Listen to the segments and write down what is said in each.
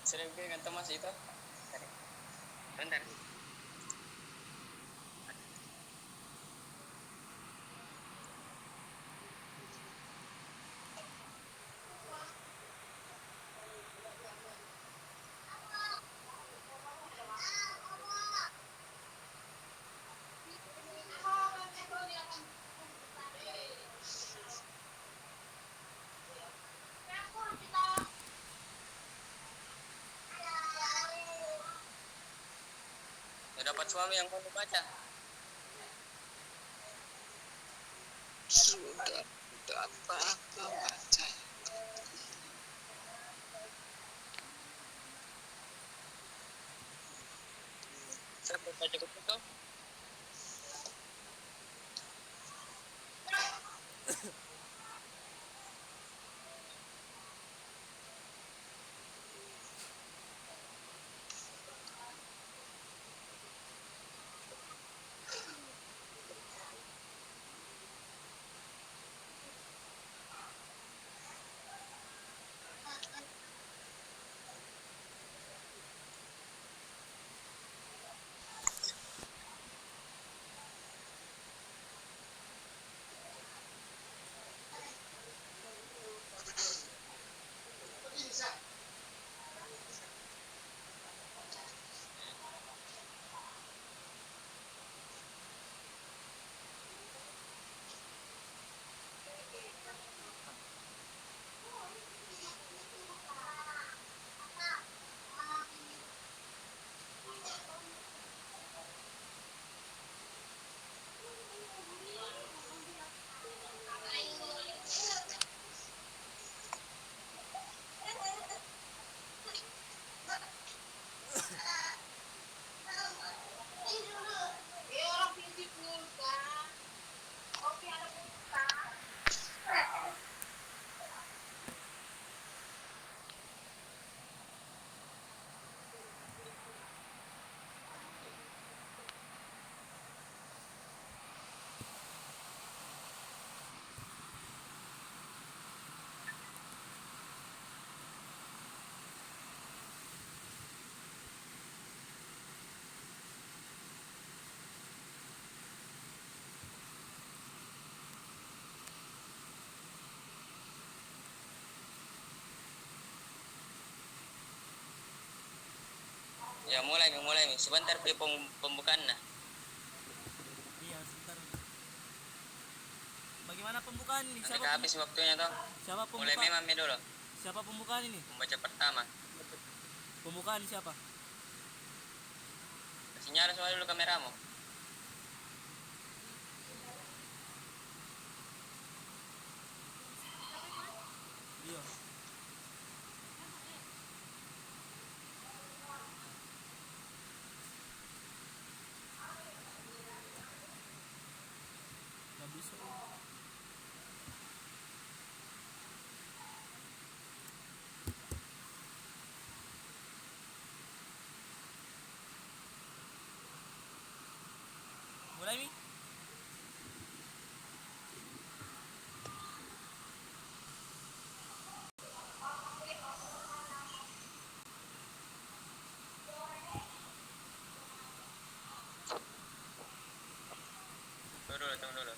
Sering bikin kata Mas itu. Bentar. Udah dapat suami yang mau baca. Sudah dapat membaca. Saya baca ke situ. Ya mulai nih. Sebentar pembukaan nah. Iya, sebentar. Bagaimana pembukaan ini? Nanti habis waktunya toh. Siapa Mulai pembuka? memang dulu. Siapa pembukaan ini? Membaca pertama. Pembukaan siapa? Kasih nyala semua dulu kameramu. Iya. Nggak bisa. Mulai Mi? Tunggu dulu.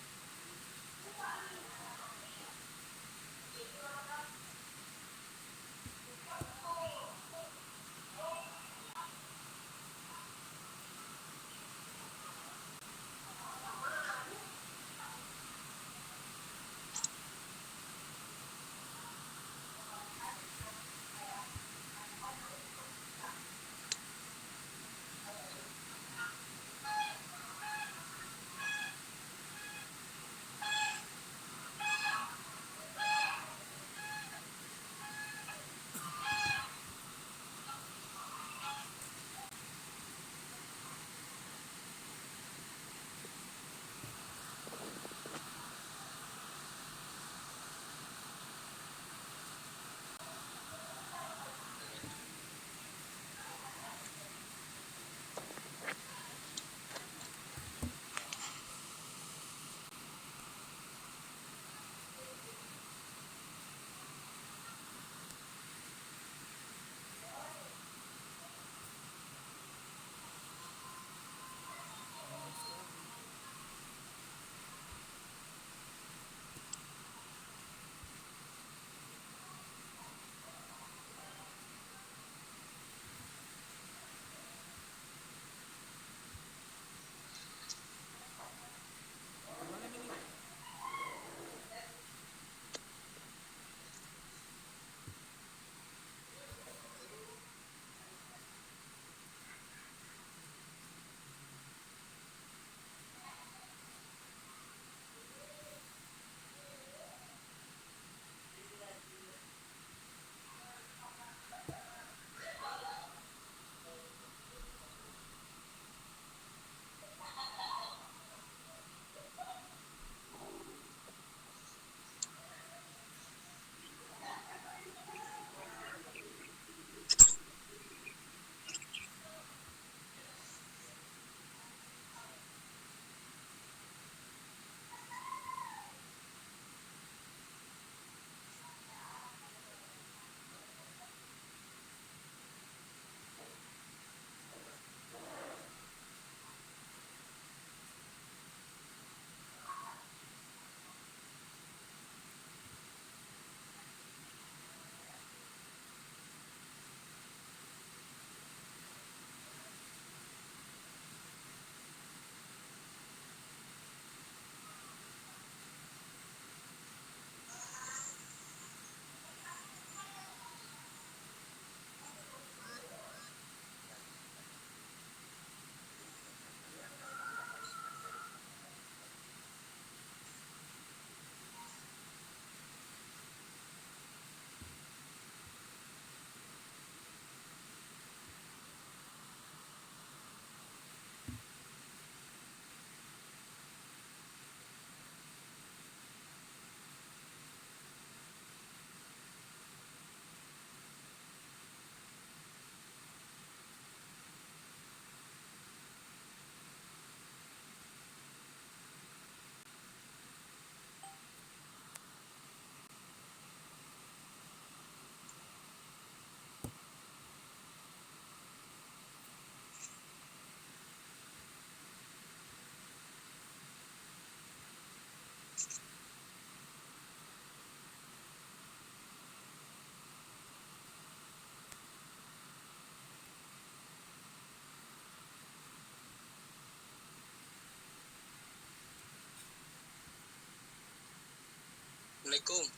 Assalamualaikum.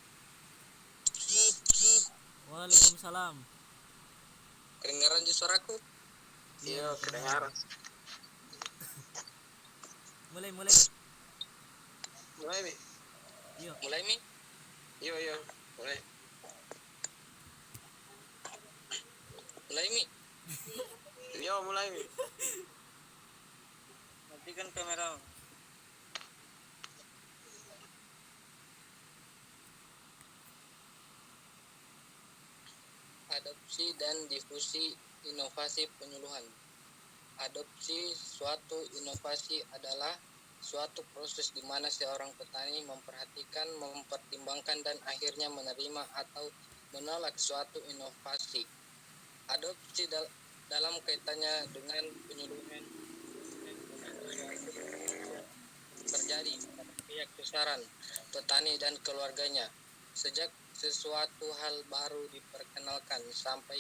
Waalaikumsalam. Kedengaran je suaraku? Iya, kedengaran. Mulai. Mulai, Mi. Iya. Mulai Mi. Iya. Mulai. Mulai Mi. Iya, mulai, Mi. Matikan kamera. Adopsi dan difusi inovasi penyuluhan. Adopsi suatu inovasi adalah suatu proses di mana seorang petani memperhatikan, mempertimbangkan, dan akhirnya menerima atau menolak suatu inovasi. Adopsi dalam kaitannya dengan penyuluhan terjadi pada pihak sasaran, petani dan keluarganya. Sejak sesuatu hal baru diperkenalkan sampai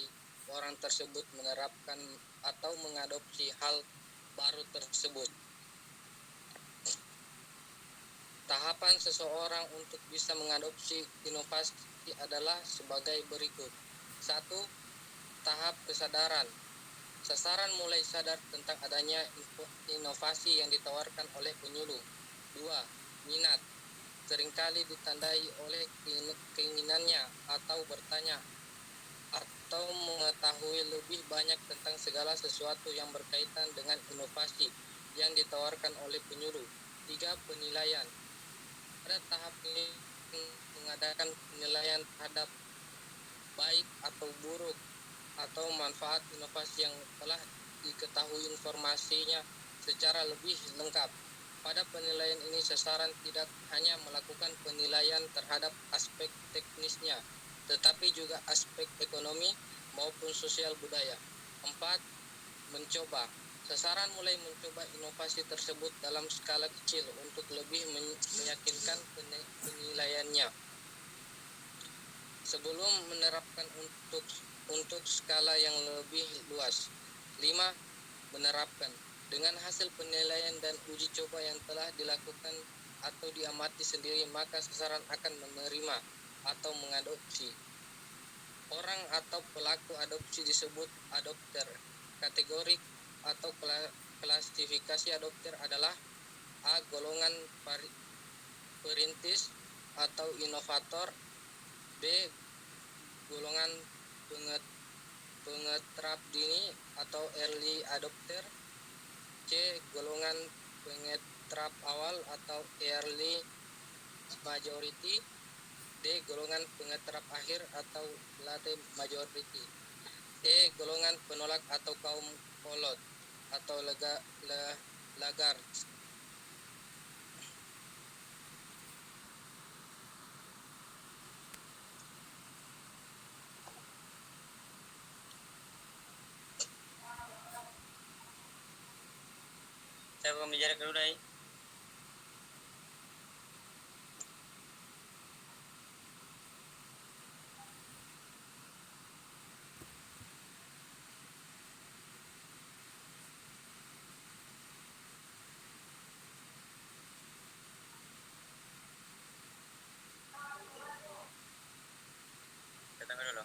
orang tersebut menerapkan atau mengadopsi hal baru tersebut. Tahapan seseorang untuk bisa mengadopsi inovasi adalah sebagai berikut. 1. Tahap kesadaran. Sasaran mulai sadar tentang adanya inovasi yang ditawarkan oleh penyuluh. 2. Minat. Seringkali ditandai oleh keinginannya atau bertanya atau mengetahui lebih banyak tentang segala sesuatu yang berkaitan dengan inovasi yang ditawarkan oleh penyuluh. 3. Penilaian. Pada tahap ini mengadakan penilaian terhadap baik atau buruk atau manfaat inovasi yang telah diketahui informasinya secara lebih lengkap. Pada penilaian ini sasaran tidak hanya melakukan penilaian terhadap aspek teknisnya, tetapi juga aspek ekonomi maupun sosial budaya. 4. Mencoba. Sasaran mulai mencoba inovasi tersebut dalam skala kecil untuk lebih meyakinkan penilaiannya sebelum menerapkan untuk skala yang lebih luas. 5. Menerapkan. Dengan hasil penilaian dan uji coba yang telah dilakukan atau diamati sendiri, maka sasaran akan menerima atau mengadopsi. Orang atau pelaku adopsi disebut adopter. Kategori atau klasifikasi adopter adalah A. Golongan perintis atau inovator. B. Golongan pengeterap dini atau early adopter. C. Golongan pengeterap awal atau early majority. D. Golongan pengeterap akhir atau late majority. E. Golongan penolak atau kaum kolot atau laggards. Saya pembicara kedua ini. Datang dulu.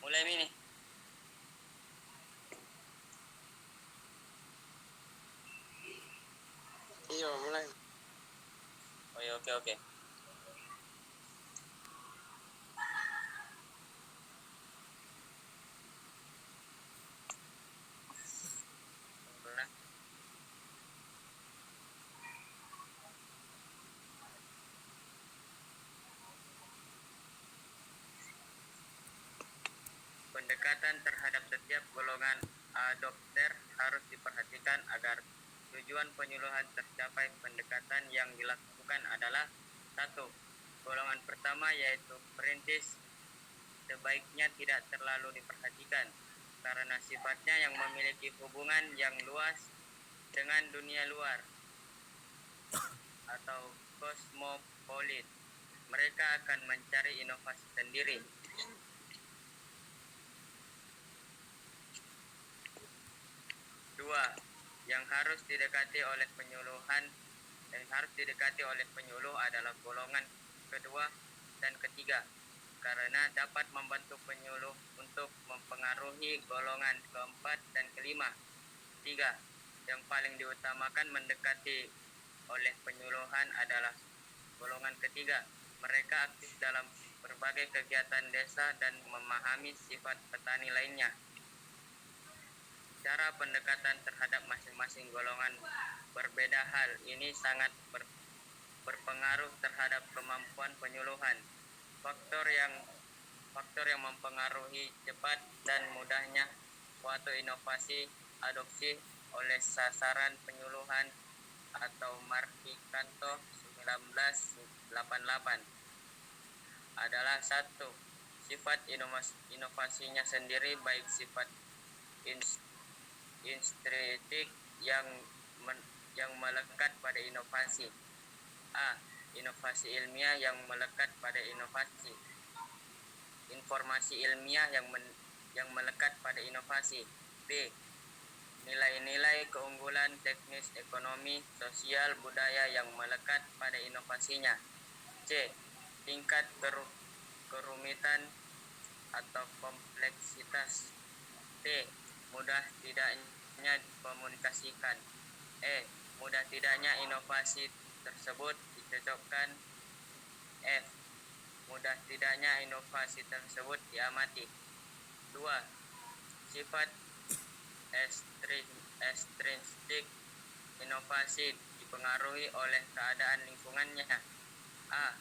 Mulai ini. Iya, mulai. Oh ya, oke. Pendekatan terhadap setiap golongan adopter harus diperhatikan agar tujuan penyuluhan tercapai pendekatan yang dilakukan adalah: 1. Golongan pertama yaitu perintis sebaiknya tidak terlalu diperhatikan karena sifatnya yang memiliki hubungan yang luas dengan dunia luar atau kosmopolit. Mereka akan mencari inovasi sendiri. 2. Yang harus didekati oleh penyuluh adalah golongan kedua dan ketiga, karena dapat membantu penyuluh untuk mempengaruhi golongan keempat dan kelima. 3. Yang paling diutamakan mendekati oleh penyuluhan adalah golongan ketiga. Mereka aktif dalam berbagai kegiatan desa dan memahami sifat petani lainnya. Cara pendekatan terhadap masing-masing golongan berbeda. Hal ini sangat berpengaruh terhadap kemampuan penyuluhan. Faktor yang mempengaruhi cepat dan mudahnya suatu inovasi adopsi oleh sasaran penyuluhan atau Marvikanto 1988 adalah: 1. Sifat inovasinya sendiri, baik sifat intrinsik yang melekat pada inovasi. A. Inovasi ilmiah yang melekat pada inovasi. Informasi ilmiah yang melekat pada inovasi. B. Nilai-nilai keunggulan teknis, ekonomi, sosial, budaya yang melekat pada inovasinya. C. Tingkat kerumitan atau kompleksitas. D. Mudah tidaknya dikomunikasikan. E. Mudah tidaknya inovasi tersebut dicocokkan. F. Mudah tidaknya inovasi tersebut diamati. 2. Sifat ekstrinsik inovasi dipengaruhi oleh keadaan lingkungannya. A.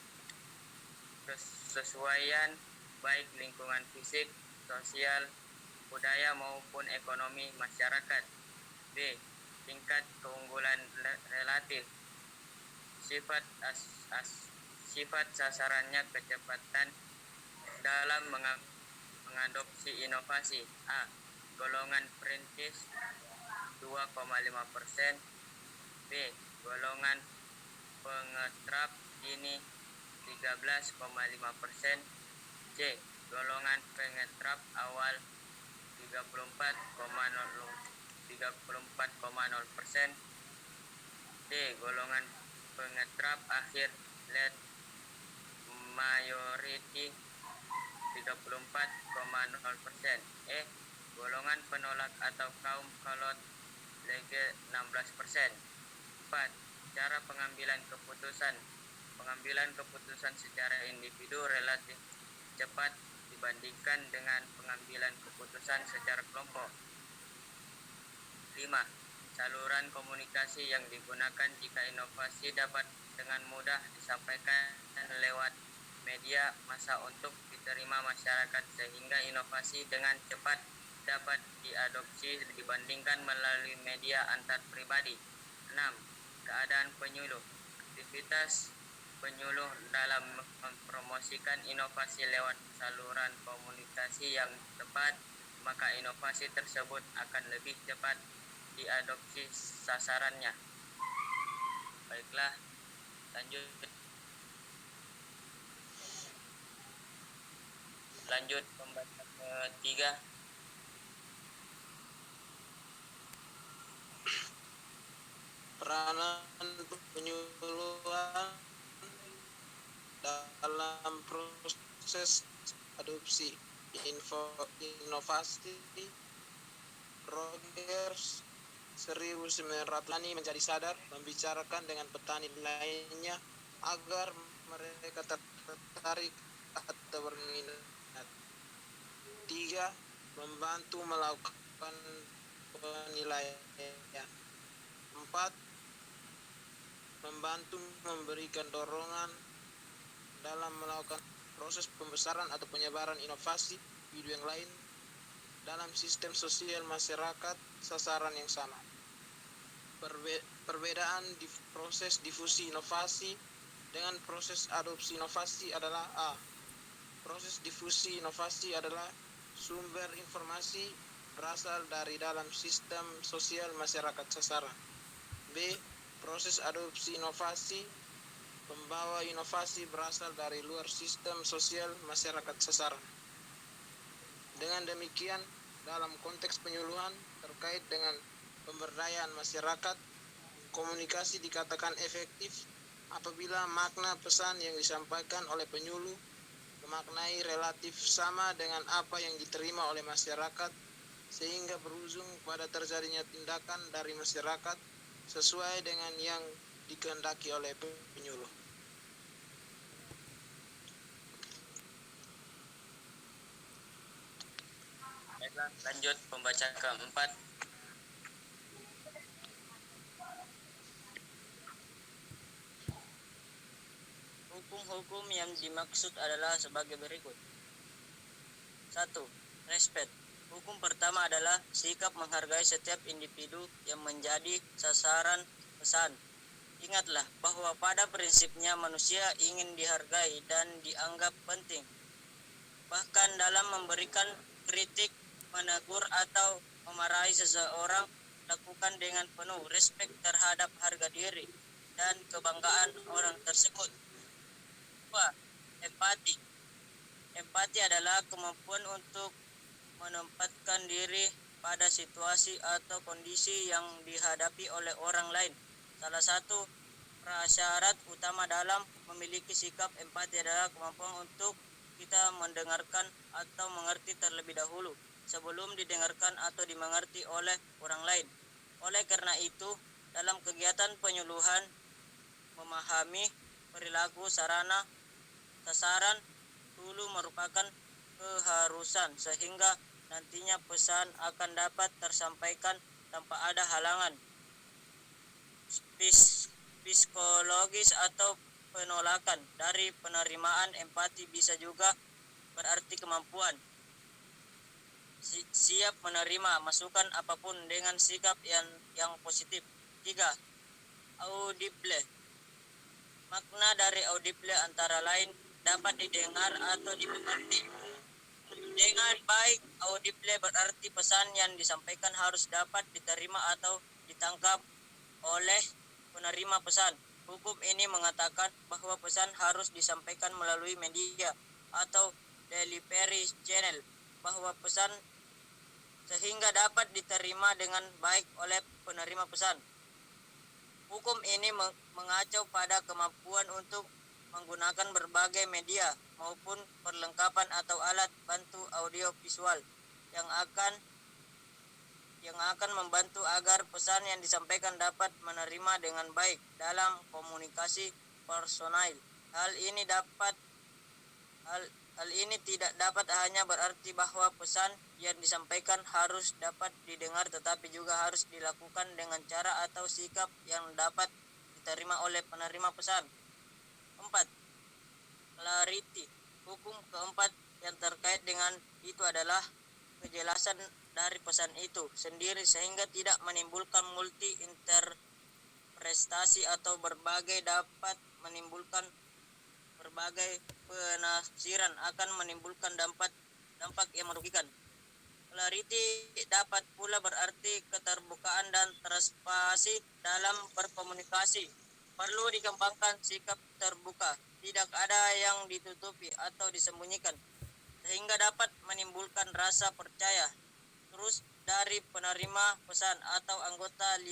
Kesesuaian baik lingkungan fisik, sosial, budaya maupun ekonomi masyarakat. B. Tingkat keunggulan relatif. Sifat sasarannya kecepatan dalam mengadopsi inovasi. A. Golongan perintis 2,5%. B. Golongan pengetrap dini 13,5%. C. Golongan pengetrap awal 34,0%. D. Golongan pengetrap akhir late majority 34,0%. E. Golongan penolak atau kaum kolot lege 16%. 4. Cara pengambilan keputusan secara individu relatif cepat dibandingkan dengan pengambilan keputusan secara kelompok. 5. Saluran komunikasi yang digunakan jika inovasi dapat dengan mudah disampaikan lewat media massa untuk diterima masyarakat, sehingga inovasi dengan cepat dapat diadopsi dibandingkan melalui media antar pribadi. 6. Keadaan penyuluh. Aktivitas penyuluh dalam mempromosikan inovasi lewat saluran komunikasi yang tepat, maka inovasi tersebut akan lebih cepat diadopsi sasarannya. Baiklah, lanjut pembahasan ketiga. Peranan penyuluhan dalam proses adopsi inovasi. Rogers 1900 menjadi sadar membicarakan dengan petani lainnya agar mereka tertarik atau berminat. 3. Membantu melakukan penilaian. 4. Membantu memberikan dorongan dalam melakukan proses pembesaran atau penyebaran inovasi video yang lain dalam sistem sosial masyarakat sasaran yang sama. Perbedaan di proses difusi inovasi dengan proses adopsi inovasi adalah A. Proses difusi inovasi adalah sumber informasi berasal dari dalam sistem sosial masyarakat sasaran. B. Proses adopsi inovasi pembawa inovasi berasal dari luar sistem sosial masyarakat sasaran. Dengan demikian, dalam konteks penyuluhan terkait dengan pemberdayaan masyarakat, komunikasi dikatakan efektif apabila makna pesan yang disampaikan oleh penyuluh memaknai relatif sama dengan apa yang diterima oleh masyarakat, sehingga berujung pada terjadinya tindakan dari masyarakat sesuai dengan yang dikehendaki oleh penyuluh. Baiklah, lanjut pembaca keempat. Hukum-hukum yang dimaksud adalah sebagai berikut. 1. Respect. Hukum pertama adalah sikap menghargai setiap individu yang menjadi sasaran pesan. Ingatlah bahwa pada prinsipnya manusia ingin dihargai dan dianggap penting. Bahkan dalam memberikan kritik, menegur atau memarahi seseorang, lakukan dengan penuh respek terhadap harga diri dan kebanggaan orang tersebut. 2. Empati. Empati adalah kemampuan untuk menempatkan diri pada situasi atau kondisi yang dihadapi oleh orang lain. Salah satu prasyarat utama dalam memiliki sikap empati adalah kemampuan untuk kita mendengarkan atau mengerti terlebih dahulu sebelum didengarkan atau dimengerti oleh orang lain. Oleh karena itu, dalam kegiatan penyuluhan, memahami perilaku sasaran dulu merupakan keharusan sehingga nantinya pesan akan dapat tersampaikan tanpa ada halangan psikologis atau penolakan. Dari penerimaan empati bisa juga berarti kemampuan siap menerima masukan apapun dengan sikap yang positif. 3. Audible. Makna dari audible antara lain dapat didengar atau dimengerti. Dengan baik, audible berarti pesan yang disampaikan harus dapat diterima atau ditangkap oleh penerima pesan. Hukum ini mengatakan bahwa pesan harus disampaikan melalui media atau delivery channel, bahwa pesan sehingga dapat diterima dengan baik oleh penerima pesan. Hukum ini mengacu pada kemampuan untuk menggunakan berbagai media maupun perlengkapan atau alat bantu audio visual yang akan membantu agar pesan yang disampaikan dapat menerima dengan baik dalam komunikasi personal. Hal ini tidak dapat hanya berarti bahwa pesan yang disampaikan harus dapat didengar, tetapi juga harus dilakukan dengan cara atau sikap yang dapat diterima oleh penerima pesan. 4. Clarity. Hukum keempat yang terkait dengan itu adalah kejelasan dari pesan itu sendiri sehingga tidak menimbulkan multi interpretasi atau dapat menimbulkan berbagai penafsiran, akan menimbulkan dampak yang merugikan. Clarity dapat pula berarti keterbukaan dan transparansi dalam berkomunikasi. Perlu dikembangkan sikap terbuka, tidak ada yang ditutupi atau disembunyikan, sehingga dapat menimbulkan rasa percaya terus dari penerima pesan atau anggota 5.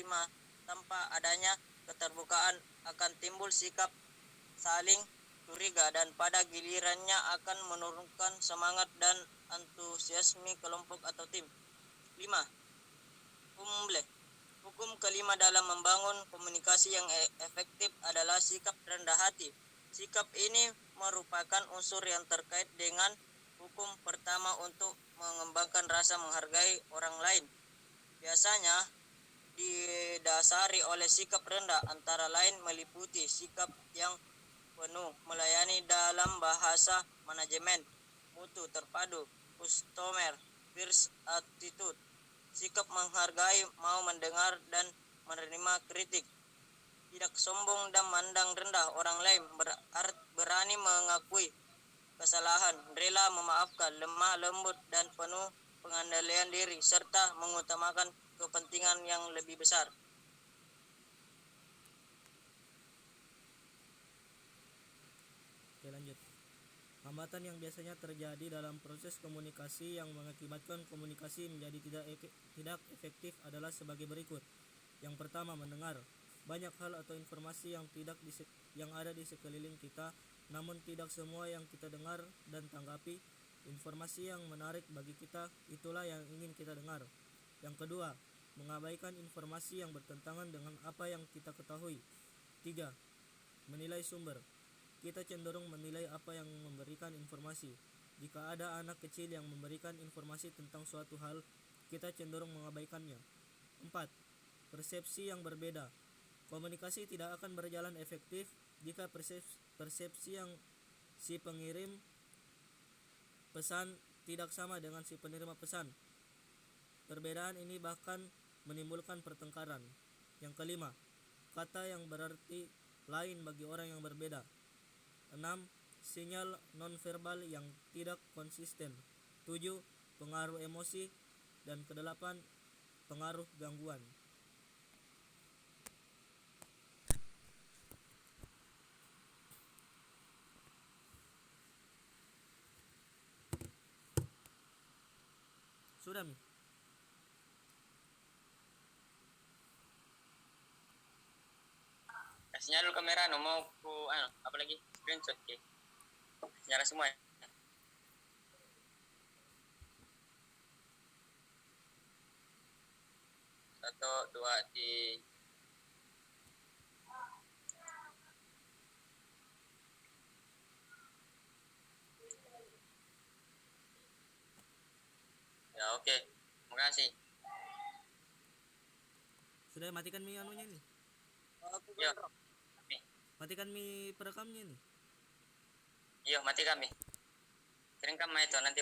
Tanpa adanya keterbukaan akan timbul sikap saling curiga dan pada gilirannya akan menurunkan semangat dan antusiasme kelompok atau tim. 5. Humble. Hukum kelima dalam membangun komunikasi yang efektif adalah sikap rendah hati. Sikap ini merupakan unsur yang terkait dengan hukum pertama untuk mengembangkan rasa menghargai orang lain. Biasanya didasari oleh sikap rendah, antara lain meliputi sikap yang penuh melayani dalam bahasa manajemen, mutu terpadu, customer first attitude, sikap menghargai, mau mendengar dan menerima kritik, Tidak sombong dan mandang rendah orang lain, berani mengakui kesalahan, rela memaafkan, lemah lembut dan penuh pengendalian diri, serta mengutamakan kepentingan yang lebih besar. Oke, lanjut. Hambatan yang biasanya terjadi dalam proses komunikasi yang mengakibatkan komunikasi menjadi tidak efektif adalah sebagai berikut. Yang pertama, mendengar. Banyak hal atau informasi yang ada di sekeliling kita, namun tidak semua yang kita dengar dan tanggapi. Informasi yang menarik bagi kita, itulah yang ingin kita dengar. Yang kedua, mengabaikan informasi yang bertentangan dengan apa yang kita ketahui. 3. Menilai sumber. Kita cenderung menilai apa yang memberikan informasi. Jika ada anak kecil yang memberikan informasi tentang suatu hal, kita cenderung mengabaikannya. 4. Persepsi yang berbeda. Komunikasi tidak akan berjalan efektif jika persepsi yang si pengirim pesan tidak sama dengan si penerima pesan. Perbedaan ini bahkan menimbulkan pertengkaran. Yang kelima, kata yang berarti lain bagi orang yang berbeda. 6. Sinyal nonverbal yang tidak konsisten. 7. Pengaruh emosi. Dan ke-8, pengaruh gangguan. Sudah, Mi? Kasihnya dulu kamera, mau ku apa lagi? Screenshot ke. Nyala semua ya. Satu, dua, di ya, oke. Terima kasih. Sudah, matikan Mi anunya nih. Yo, Matikan Mi perekamnya nih. mati kami. Kirim itu nanti